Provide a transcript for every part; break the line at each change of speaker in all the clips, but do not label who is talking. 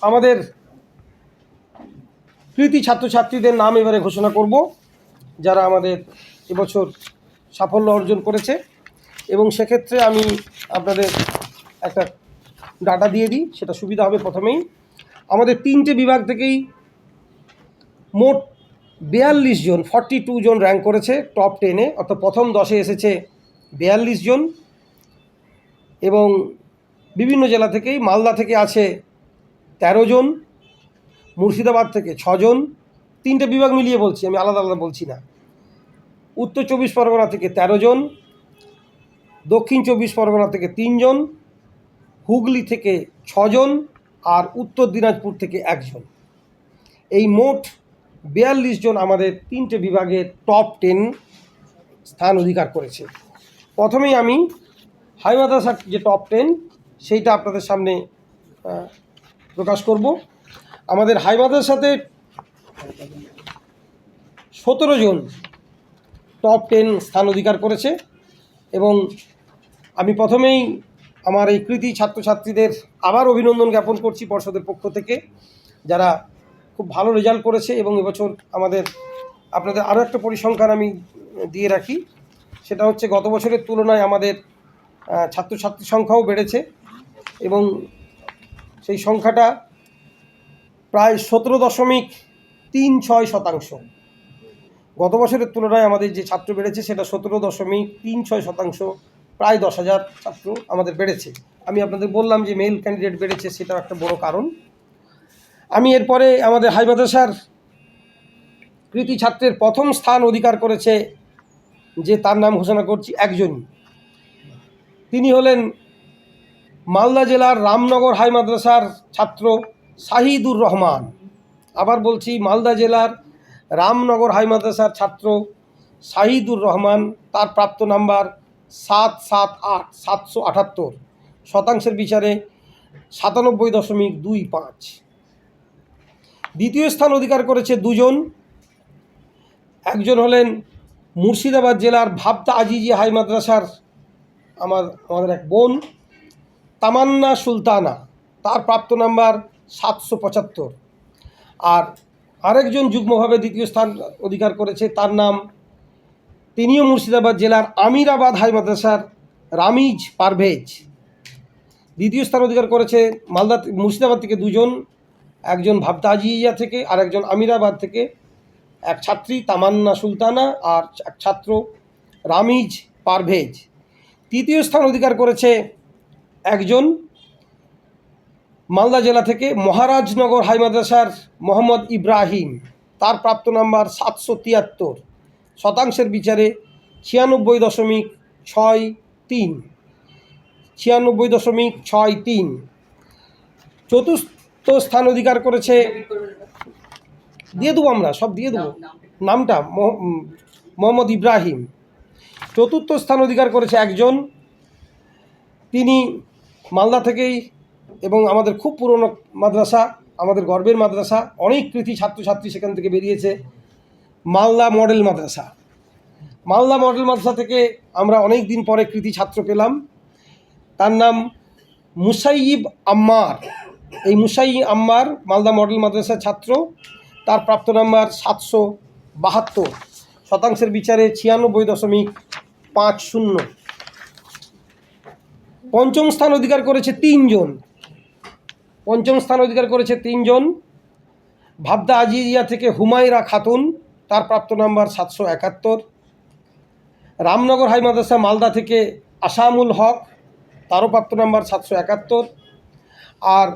আমাদের কৃতি ছাত্রছাত্রীদের নাম এবারে ঘোষণা করব, যারা আমাদের এবছর সাফল্য অর্জন করেছে। এবং সেক্ষেত্রে আমি আপনাদের একটা ডাটা দিয়ে দিই, সেটা সুবিধা হবে। প্রথমেই আমাদের 3টে বিভাগ থেকেই মোট 42 জন 42 জন র্যাঙ্ক করেছে টপ 10-এ, অর্থাৎ প্রথম 10-এ এসেছে 42 জন। এবং বিভিন্ন জেলা থেকেই, মালদা থেকে আছে 13 জন, মুর্শিদাবাদ থেকে 6 জন, 3টে বিভাগ মিলিয়ে বলছি, আমি আলাদা আলাদা বলছি না। উত্তর 24 পরগনা থেকে 13 জন, দক্ষিণ 24 পরগনা থেকে 3 জন, হুগলি থেকে 6 জন, আর উত্তর দিনাজপুর থেকে 1 জন। এই মোট 42 জন আমাদের 3টে বিভাগের টপ 10 স্থান অধিকার করেছে। প্রথমেই আমি হাই মাদ্রাসার যে টপ 10 সেইটা আপনাদের সামনে প্রকাশ করব। আমাদের হাই মাদ্রাসাতে 17 জন টপ 10 স্থান অধিকার করেছে। এবং আমি প্রথমেই আমার এই কৃতি ছাত্রছাত্রীদের আবার অভিনন্দন জ্ঞাপন করছি পর্ষদের পক্ষ থেকে, যারা খুব ভালো রেজাল্ট করেছে। এবং এবছর আপনাদের আরও একটা পরিসংখ্যান আমি দিয়ে রাখি, সেটা হচ্ছে গত বছরের তুলনায় আমাদের ছাত্রছাত্রীর সংখ্যাও বেড়েছে, এবং সেই সংখ্যাটা প্রায় 17.36%। গত বছরের তুলনায় আমাদের যে ছাত্র বেড়েছে সেটা 17.36%, প্রায় 10,000 ছাত্র আমাদের বেড়েছে। আমি আপনাদের বললাম যে মেল ক্যান্ডিডেট বেড়েছে, সেটাও একটা বড় কারণ। আমি এরপরে আমাদের হাই মাদ্রাসার কৃতি ছাত্রের প্রথম স্থান অধিকার করেছে, যে তার নাম ঘোষণা করছি একজনই। তিনি হলেন মালদা জেলার রামনগর হাই মাদ্রাসার ছাত্র শাহিদুর রহমান। আবার বলছি, মালদা জেলার রামনগর হাই মাদ্রাসার ছাত্র শাহিদুর রহমান। তার প্রাপ্ত নাম্বার 778, শতাংশের বিচারে 97.25। দ্বিতীয় স্থান অধিকার করেছে 2 জন। একজন হলেন মুর্শিদাবাদ জেলার ভাবতা আজিজিয়া হাই মাদ্রাসার আমাদের এক বোন তামান্না সুলতানা, তার প্রাপ্ত নাম্বার 775। আর আরেকজন যুগ্মভাবে দ্বিতীয় স্থান অধিকার করেছে, তার নাম, তিনিও মুর্শিদাবাদ জেলার আমিরাবাদ হাই মাদ্রাসার রামিজ পারভেজ। দ্বিতীয় স্থান অধিকার করেছে মুর্শিদাবাদ থেকে 2 জন, একজন ভাবতা আজিয়া থেকে আর একজন আমিরাবাদ থেকে, এক ছাত্রী তামান্না সুলতানা আর এক ছাত্র রামিজ পারভেজ। তৃতীয় স্থান অধিকার করেছে একজন মালদা জেলা থেকে মহারাজনগর হাই মাদ্রাসার মোহাম্মদ ইব্রাহিম, তার প্রাপ্ত নাম্বার 773, শতাংশের বিচারে 96.63। চতুর্থ স্থান অধিকার করেছে, দিয়ে দেবো, আমরা সব দিয়ে দেবো নামটা, মোহাম্মদ ইব্রাহিম। চতুর্থ স্থান অধিকার করেছে একজন, তিনি মালদা থেকেই, এবং আমাদের খুব পুরনো মাদ্রাসা, আমাদের গর্বের মাদ্রাসা, অনেক কৃতি ছাত্রছাত্রী সেখান থেকে বেরিয়েছে, মালদা মডেল মাদ্রাসা। মালদা মডেল মাদ্রাসা থেকে আমরা অনেক দিন পরে কৃতি ছাত্র পেলাম, তার নাম মুসাইয়িব আম্মার। এই মুসাইয়িব আম্মার মালদা মডেল মাদ্রাসার ছাত্র, তার প্রাপ্ত নাম্বার 772, শতাংশের বিচারে 96.50। পঞ্চম স্থান অধিকার করেছে 3 জন। ভাবদা আজিজিয়া থেকে হুমায়রা খাতুন, তার প্রাপ্ত নাম্বার 771। রামনগর হাই মাদ্রাসা মালদা থেকে আসামুল হক, তারও প্রাপ্ত নাম্বার 771। আর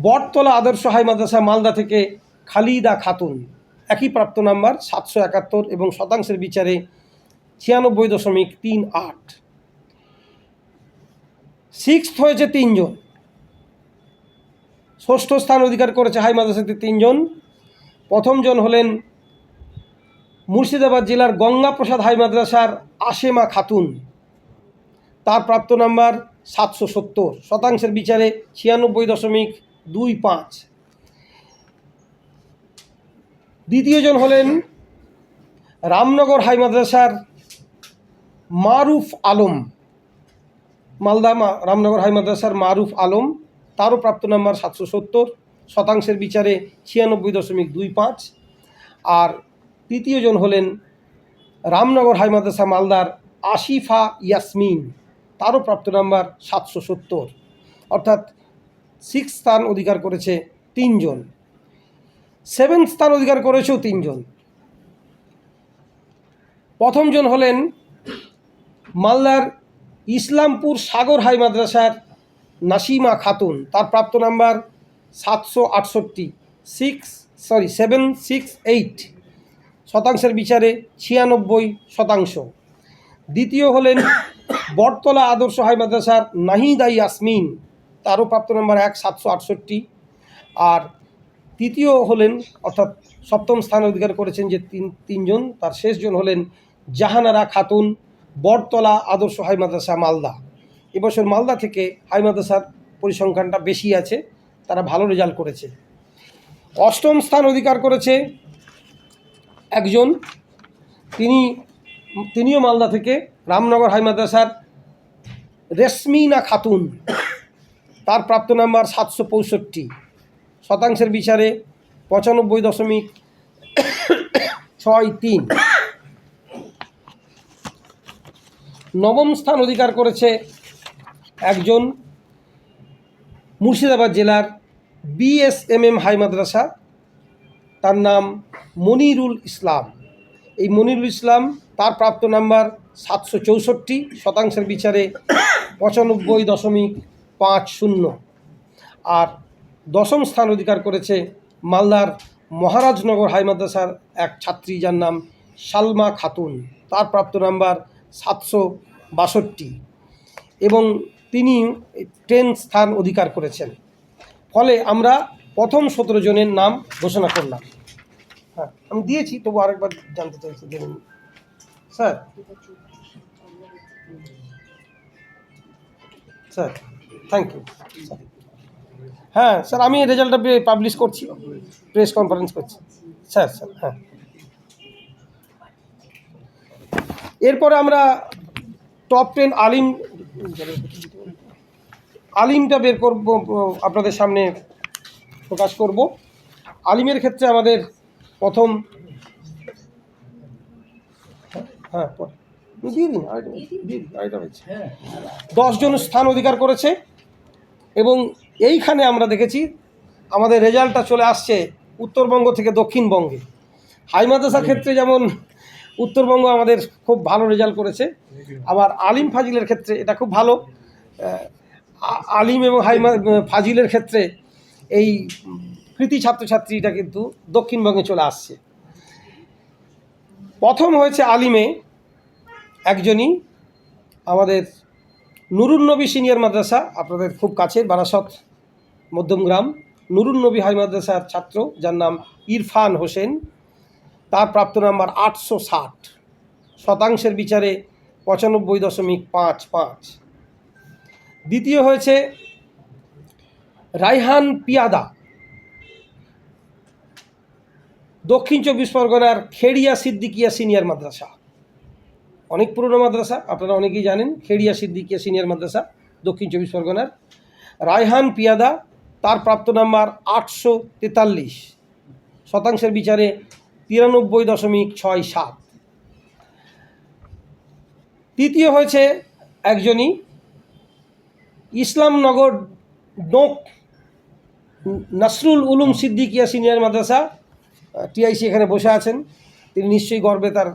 বটতলা আদর্শ হাই মাদ্রাসা মালদা থেকে খালিদা খাতুন, একই প্রাপ্ত নাম্বার 771, এবং শতাংশের বিচারে 96.38। সিক্সথ হয়েছে 3 জন। ষষ্ঠ স্থান অধিকার করেছে হাই মাদ্রাসাতে 3 জন। প্রথম জন হলেন মুর্শিদাবাদ জেলার গঙ্গাপ্রসাদ হাই মাদ্রাসার আশেমা খাতুন, তার প্রাপ্ত নাম্বার 770, শতাংশের বিচারে 96.25। দ্বিতীয় জন হলেন রামনগর হাই মাদ্রাসার মারুফ আলম, মালদা রামনগর হাই মাদ্রাসার মারুফ আলম, তারও প্রাপ্ত নাম্বার 770, শতাংশের বিচারে 96.25। আর তৃতীয়জন হলেন রামনগর হাই মাদ্রাসা মালদার আশিফা ইয়াসমিন, তারও প্রাপ্ত নাম্বার 770, অর্থাৎ 6 স্থান অধিকার করেছে 3 জন। 7 স্থান অধিকার করেছেও 3 জন। প্রথমজন হলেন মালদার ইসলামপুর সাগর হাই মাদ্রাসার নাসিমা খাতুন, তার প্রাপ্ত নাম্বার 768, 768, শতাংশের বিচারে 96%। দ্বিতীয় হলেন বটতলা আদর্শ হাই মাদ্রাসার নাহিদা ইয়াসমিন, তারও প্রাপ্ত নাম্বার 768। আর তৃতীয় হলেন, অর্থাৎ সপ্তম স্থান অধিকার করেছেন যে তিনজন, তার শেষজন হলেন জাহানারা খাতুন, বটতলা আদর্শ হাই মাদ্রাসা মালদা। এবছর মালদা থেকে হাই মাদ্রাসার পরিসংখ্যানটা বেশি আছে, তারা ভালো রেজাল্ট করেছে। অষ্টম স্থান অধিকার করেছে একজন, তিনিও মালদা থেকে, রামনগর হাই মাদ্রাসার রেশমিনা খাতুন, তার প্রাপ্ত নাম্বার 765, শতাংশের বিচারে 95.63। নবম স্থান অধিকার করেছে একজন মুর্শিদাবাদ জেলার BSMM হাই মাদ্রাসা, তার নাম মনিরুল ইসলাম। এই মনিরুল ইসলাম, তার প্রাপ্ত নাম্বার 764, শতাংশের বিচারে 95.50। আর দশম স্থান অধিকার করেছে মালদার মহারাজনগর হাই মাদ্রাসার এক ছাত্রী, যার নাম সালমা খাতুন, তার প্রাপ্ত নাম্বার 762, এবং তিনি 10 স্থান অধিকার করেছেন। ফলে আমরা প্রথম 17 জনের নাম ঘোষণা করলাম। হ্যাঁ, আমি দিয়েছি, তবু আরেকবার জানতে চাইছি, দেখুন sir. Sir thank you sir. হ্যাঁ স্যার, আমি রেজাল্টটা পাবলিশ করছি, প্রেস কনফারেন্স করছি স্যার। হ্যাঁ, এরপরে আমরা টপ 10 আলিমটা বের করব, আপনাদের সামনে প্রকাশ করব। আলিমের ক্ষেত্রে আমাদের প্রথম, হ্যাঁ দিয়ে দিন, 10 জন স্থান অধিকার করেছে। এবং এইখানে আমরা দেখেছি আমাদের রেজাল্টটা চলে আসছে উত্তরবঙ্গ থেকে দক্ষিণবঙ্গে। হাই মাদ্রাসার ক্ষেত্রে যেমন উত্তরবঙ্গ আমাদের খুব ভালো রেজাল্ট করেছে, আবার আলিম ফাজিলের ক্ষেত্রে এটা খুব ভালো। আলিম এবং ফাজিলের ক্ষেত্রে এই কৃতি ছাত্রছাত্রীটা কিন্তু দক্ষিণবঙ্গে চলে আসছে। প্রথম হয়েছে আলিমে একজনই, আমাদের নুরুন নবী সিনিয়র মাদ্রাসা, আপনাদের খুব কাছের বারাসত মধ্যমগ্রাম নুরুন নবী হাই মাদ্রাসার ছাত্র, যার নাম ইরফান হোসেন, তার প্রাপ্ত নাম্বার 860, শতাংশের বিচারে 95.55। দ্বিতীয় হয়েছে রায়হান পিয়াদা, দক্ষিণ 24 পরগনার খেড়িয়া সিদ্দিকিয়া সিনিয়র মাদ্রাসা, অনেক পুরনো মাদ্রাসা, আপনারা অনেকেই জানেন। খেড়িয়া সিদ্দিকিয়া সিনিয়র মাদ্রাসা, দক্ষিণ 24 পরগনার রায়হান পিয়াদা, তার প্রাপ্ত নাম্বার 843, শতাংশের বিচারে 93.67। তৃতীয় হয়েছে একজনই ইসলামনগর ডোক নাসরুল উলুম সিদ্দিকিয়া সিনিয়র মাদ্রাসা, TIC এখানে বসে আছেন, তিনি নিশ্চয়ই গর্বে, তার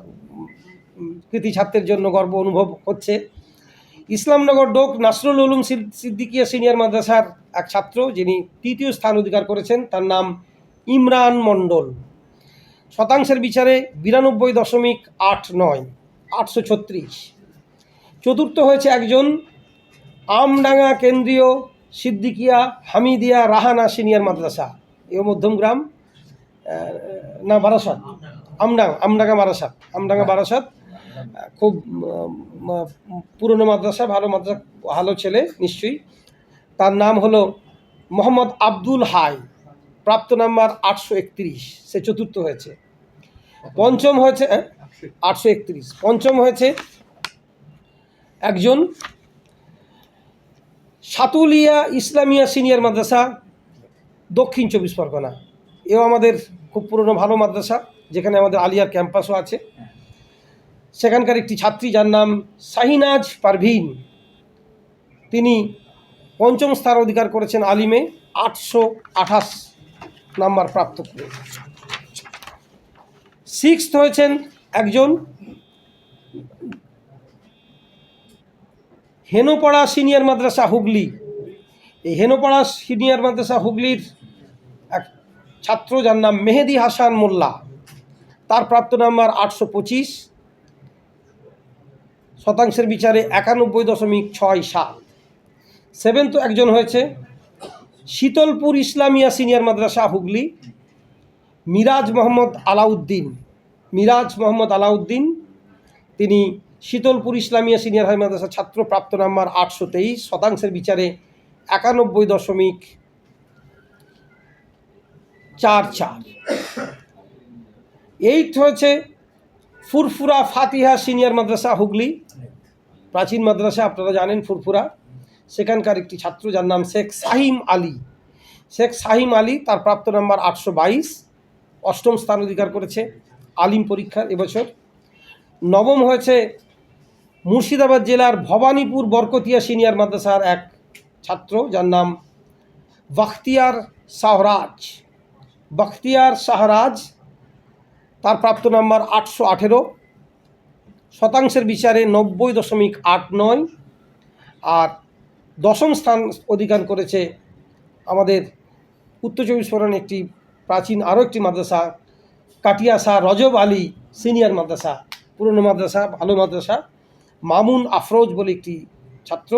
কৃতি ছাত্রের জন্য গর্ব অনুভব হচ্ছে। ইসলামনগর ডোক নাসরুল উলুম সিদ্দিকিয়া সিনিয়র মাদ্রাসার এক ছাত্র, যিনি 3য় স্থান অধিকার করেছেন, তার নাম ইমরান মণ্ডল, শতাংশের বিচারে 92.89, 836। চতুর্থ হয়েছে একজন আমডাঙ্গা কেন্দ্রীয় সিদ্দিকিয়া হামিদিয়া রাহানা সিনিয়র মাদ্রাসা, এও মধ্যমগ্রাম, না বারাসাত, আমডাঙ্গা বারাসাত, খুব পুরনো মাদ্রাসা, ভালো মাদ্রাসা, ভালো ছেলে নিশ্চয়ই। তার নাম হলো মোহাম্মদ আব্দুল হাই, প্রাপ্ত নাম্বার 831, সে চতুর্থ হয়েছে। পঞ্চম হয়েছে 831। পঞ্চম হয়েছে একজন সাতুলিয়া ইসলামিয়া সিনিয়র মাদ্রাসা, দক্ষিণ 24 পরগনা। এও আমাদের খুব পুরনো ভালো মাদ্রাসা, যেখানে আমাদের আলিয়ার ক্যাম্পাসও আছে। সেখানকার একটি ছাত্রী, যার নাম শাহিনাজ পারভিন, তিনি 5ম স্থান অধিকার করেছেন আলিমে, 828 নাম্বার প্রাপ্ত করে। 6th হয়েছেন একজন হেনোপাড়া সিনিয়র মাদ্রাসা হুগলি। এই হেনোপাড়া সিনিয়র মাদ্রাসা হুগলির এক ছাত্র, যার নাম মেহেদি হাসান মোল্লা, তার প্রাপ্ত নাম্বার 825, শতাংশের বিচারে 91.67। 7th একজন হয়েছে শীতলপুর ইসলামিয়া সিনিয়র মাদ্রাসা হুগলি, মিরাজ মোহাম্মদ আলাউদ্দিন, তিনি শীতলপুর ইসলামিয়া সিনিয়র হাই মাদ্রাসা ছাত্র, প্রাপ্ত নাম্বার 823, শতাংশের বিচারে 91.44। 8th হয়েছে ফুরফুরা ফাতিহা সিনিয়র মাদ্রাসা হুগলি, প্রাচীন মাদ্রাসা, আপনারা জানেন ফুরফুরা। সেখানকার একটি ছাত্র, যার নাম শেখ সাহিম আলী, তার প্রাপ্ত নাম্বার 822, 8ম স্থান অধিকার করেছে আলিম পরীক্ষার এবছর। 9ম হয়েছে মুর্শিদাবাদ জেলার ভবানীপুর বরকতিয়া সিনিয়র মাদ্রাসার এক ছাত্র, যার নাম বখতিয়ার শাহরাজ, তার প্রাপ্ত নাম্বার 818, শতাংশের বিচারে 90.89। আর 10ম স্থান অধিকার করেছে আমাদের উত্তর 24 পরগনার একটি প্রাচীন আরও একটি মাদ্রাসা, কাটিয়া শাহ রজব আলী সিনিয়র মাদ্রাসা, পুরনো মাদ্রাসা, ভালো মাদ্রাসা, মামুন আফরোজ বলে একটি ছাত্র,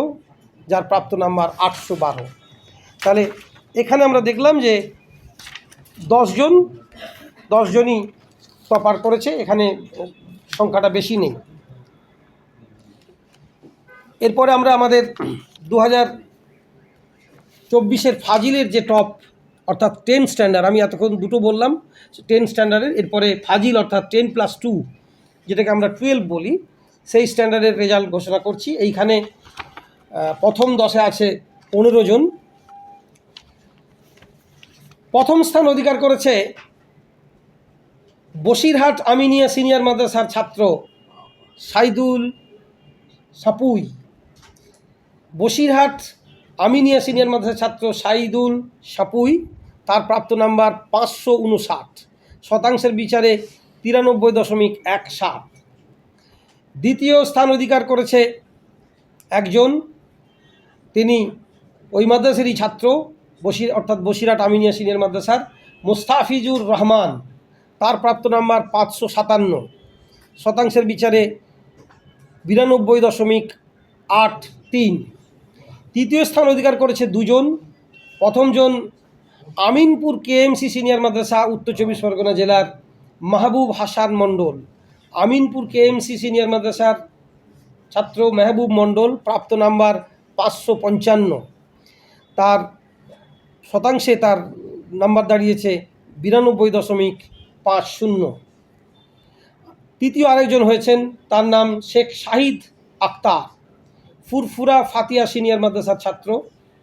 যার প্রাপ্ত নাম্বার 812। তাহলে এখানে আমরা দেখলাম যে 10জনই টপার করেছে, এখানে সংখ্যাটা বেশি নেই। এরপরে আমরা আমাদের 2024 ফাজিলের যে টপ, অর্থাৎ 10 স্ট্যান্ডার্ড, আমি এতক্ষণ দুটো বললাম 10 স্ট্যান্ডার্ডের, এরপরে ফাজিল অর্থাৎ 10+2, যেটাকে আমরা 12 বলি, সেই স্ট্যান্ডার্ডের রেজাল্ট ঘোষণা করছি। এইখানে প্রথম 10-এ আছে 15 জন। প্রথম স্থান অধিকার করেছে বসিরহাট আমিনিয়া সিনিয়র মাদ্রাসার ছাত্র সাইদুল সাপুই। বসিরহাট আমিনিয়া সিনিয়র মাদ্রাসার ছাত্র সাইদুল সাপুই, তার প্রাপ্ত নাম্বার 559, শতাংশের বিচারে 93.17। দ্বিতীয় স্থান অধিকার করেছে একজন, তিনি ওই মাদ্রাসারই ছাত্র, অর্থাৎ বসিরহাট আমিনিয়া সিনিয়র মাদ্রাসার মোস্তাফিজুর রহমান, তার প্রাপ্ত নাম্বার 557, শতাংশের বিচারে 92.83। তৃতীয় স্থান অধিকার করেছে দুজন। প্রথমজন আমিনপুর কেএমসি সিনিয়র মাদ্রাসা, উত্তর 24 পরগনা জেলার মাহবুব হাসান মণ্ডল, আমিনপুর কেএমসি সিনিয়র মাদ্রাসার ছাত্র মেহবুব মণ্ডল, প্রাপ্ত নাম্বার 555, তার শতাংশে তার নাম্বার দাঁড়িয়েছে 92.50। তৃতীয় আরেকজন হয়েছেন, তার নাম শেখ শাহিদ আক্তার, ফুরফুরা ফাতিয়া সিনিয়র মাদ্রাসার ছাত্র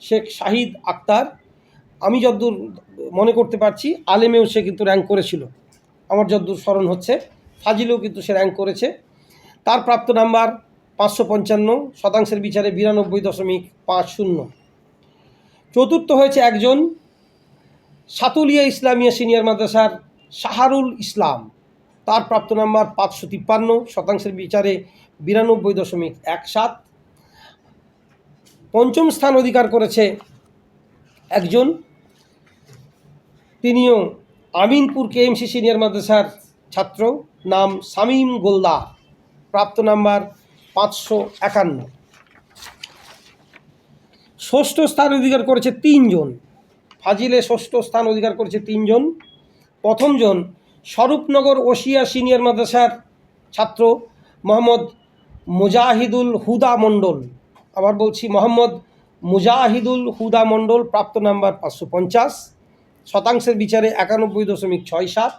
শেখ শাহিদ আক্তার। আমি যতদূর মনে করতে পারছি আলেমেও সে কিন্তু র্যাঙ্ক করেছিল, আমার যতদূর স্মরণ হচ্ছে, ফাজিলেও কিন্তু সে র্যাঙ্ক করেছে। তার প্রাপ্ত নাম্বার 555, শতাংশের বিচারে 92.50। চতুর্থ হয়েছে একজন সাতুলিয়া ইসলামিয়া সিনিয়র মাদ্রাসার শাহরুল ইসলাম, তার প্রাপ্ত নাম্বার 553, শতাংশের বিচারে 92.17। পঞ্চম স্থান অধিকার করেছে একজন, তিনিও আমিনপুর কেএমসি সিনিয়র মাদ্রাসার ছাত্র, নাম শামীম গোলদার, প্রাপ্ত নাম্বার 551। ষষ্ঠ স্থান অধিকার করেছে 3 জন, ফাজিলে ষষ্ঠ স্থান অধিকার করেছে 3 জন। প্রথমজন স্বরূপনগর ওসিয়া সিনিয়র মাদ্রাসার ছাত্র মোহাম্মদ মুজাহিদুল হুদা মণ্ডল, আবার বলছি মোহাম্মদ মুজাহিদুল হুদা মণ্ডল, প্রাপ্ত নাম্বার 550, শতাংশের বিচারে 91.67।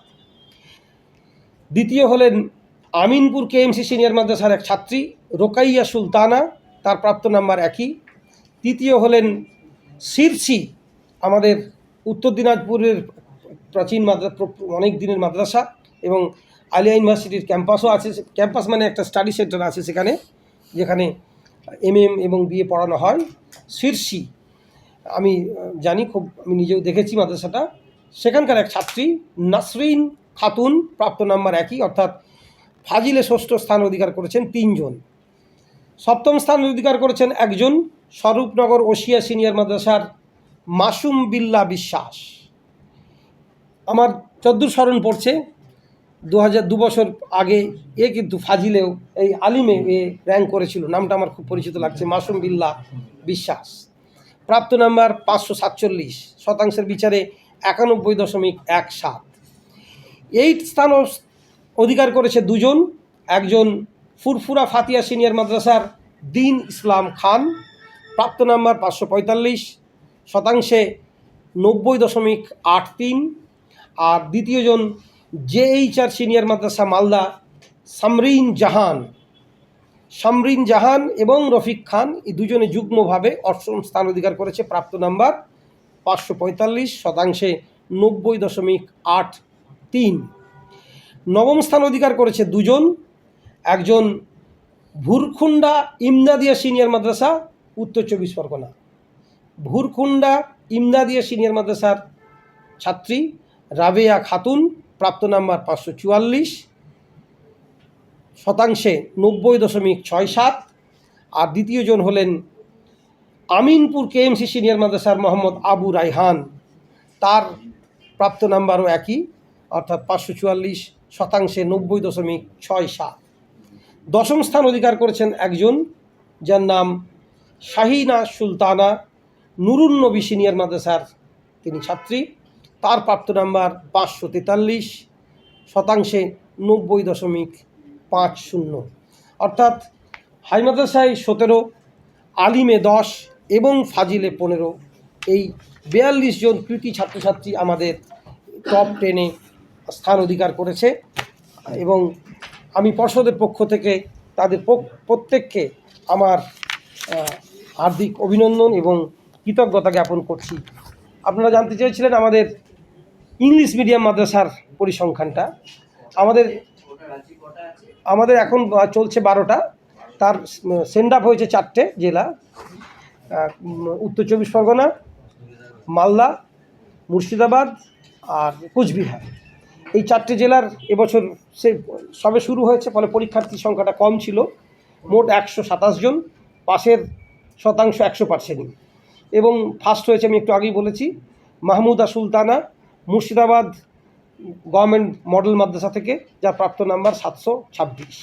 দ্বিতীয় হলেন আমিনপুর কেএমসি সিনিয়র মাদ্রাসার এক ছাত্রী রোকাইয়া সুলতানা, তার প্রাপ্ত নাম্বার 1। তৃতীয় হলেন শিরসি, আমাদের উত্তর দিনাজপুরের প্রাচীন অনেক দিনের মাদ্রাসা এবং আলিয়া ইউনিভার্সিটির ক্যাম্পাসও আছে। ক্যাম্পাস মানে একটা স্টাডি সেন্টার আছে সেখানে, যেখানে এমএম এবং বিএ পড়ানো হয়। শিরসি আমি জানি, খুব আমি নিজেও দেখেছি মাদ্রাসাটা। সেখানকার এক ছাত্রী নাসরিন খাতুন, প্রাপ্ত নাম্বার 1, অর্থাৎ ফাজিলে ষষ্ঠ স্থান অধিকার করেছেন 3 জন। সপ্তম স্থান অধিকার করেছেন একজন, স্বরূপনগর ওশিয়া সিনিয়র মাদ্রাসার মাসুম বিল্লাহ বিশ্বাস। আমার যদ্দূর স্মরণ পড়ছে 2 বছর আগে এ কিন্তু ফাজিলেও এই আলিমে এ র্যাঙ্ক করেছিল। নামটা আমার খুব পরিচিত লাগছে, মাসুম বিল্লাহ বিশ্বাস। প্রাপ্ত নাম্বার 547, শতাংশের বিচারে 91.17। 8 স্থান অধিকার করেছে 2 জন, একজন ফুরফুরা ফাতিয়া সিনিয়র মাদ্রাসার দিন ইসলাম খান, প্রাপ্ত নাম্বার 545, শতাংশে 90.83। আর দ্বিতীয়জন JHR সিনিয়র মাদ্রাসা মালদা সামরিন জাহান এবং রফিক খান, এই দুজনে যুগ্মভাবে 8ম স্থান অধিকার করেছে, প্রাপ্ত নাম্বার 545, শতাংশে 90.83। 9ম স্থান অধিকার করেছে 2 জন, একজন ভুরখুন্ডা ইমদাদিয়া সিনিয়র মাদ্রাসা, উত্তর 24 পরগনা, ভুরখুন্ডা ইমদাদিয়া সিনিয়র মাদ্রাসার ছাত্রী রাবেয়া খাতুন, প্রাপ্ত নাম্বার 544, শতাংশে 90.67। আর দ্বিতীয়জন হলেন আমিনপুর KMC সিনিয়র মাদ্রাসার মোহাম্মদ আবু রায়হান, তার প্রাপ্ত নাম্বারও একই, অর্থাৎ 544, শতাংশে 90.67। 10ম স্থান অধিকার করেছেন একজন, যার নাম শাহিনা সুলতানা, নুরুন নবী সিনিয়র মাদ্রাসার তিনি ছাত্রী, তার প্রাপ্ত নাম্বার 543, শতাংশে 90.50। অর্থাৎ হাই মাদ্রাসায় 17, আলিমে 10 এবং ফাজিলে 15, এই 42 জন কৃতি ছাত্রছাত্রী আমাদের টপ 10-এ স্থান অধিকার করেছে। এবং আমি পর্ষদের পক্ষ থেকে তাদের প্রত্যেককে আমার হার্দিক অভিনন্দন এবং কৃতজ্ঞতা জ্ঞাপন করছি। আপনারা জানতে চেয়েছিলেন আমাদের ইংলিশ মিডিয়াম মাদ্রাসার পরিসংখ্যানটা। আমাদের এখন চলছে 12টা, তার সেন্ড আপ হয়েছে 4টে জেলা, উত্তর 24 পরগনা, মালদা, মুর্শিদাবাদ আর কোচবিহার। এই 4টে জেলার এবছর সবে শুরু হয়েছে, ফলে পরীক্ষার্থীর সংখ্যাটা কম ছিল। মোট 127 জন, পাশের শতাংশ 100%। এবং ফার্স্ট হয়েছে, আমি একটু আগেই বলেছি, মাহমুদা সুলতানা, মুর্শিদাবাদ গভর্নমেন্ট মডেল মাদ্রাসা থেকে, যার প্রাপ্ত নাম্বার 726।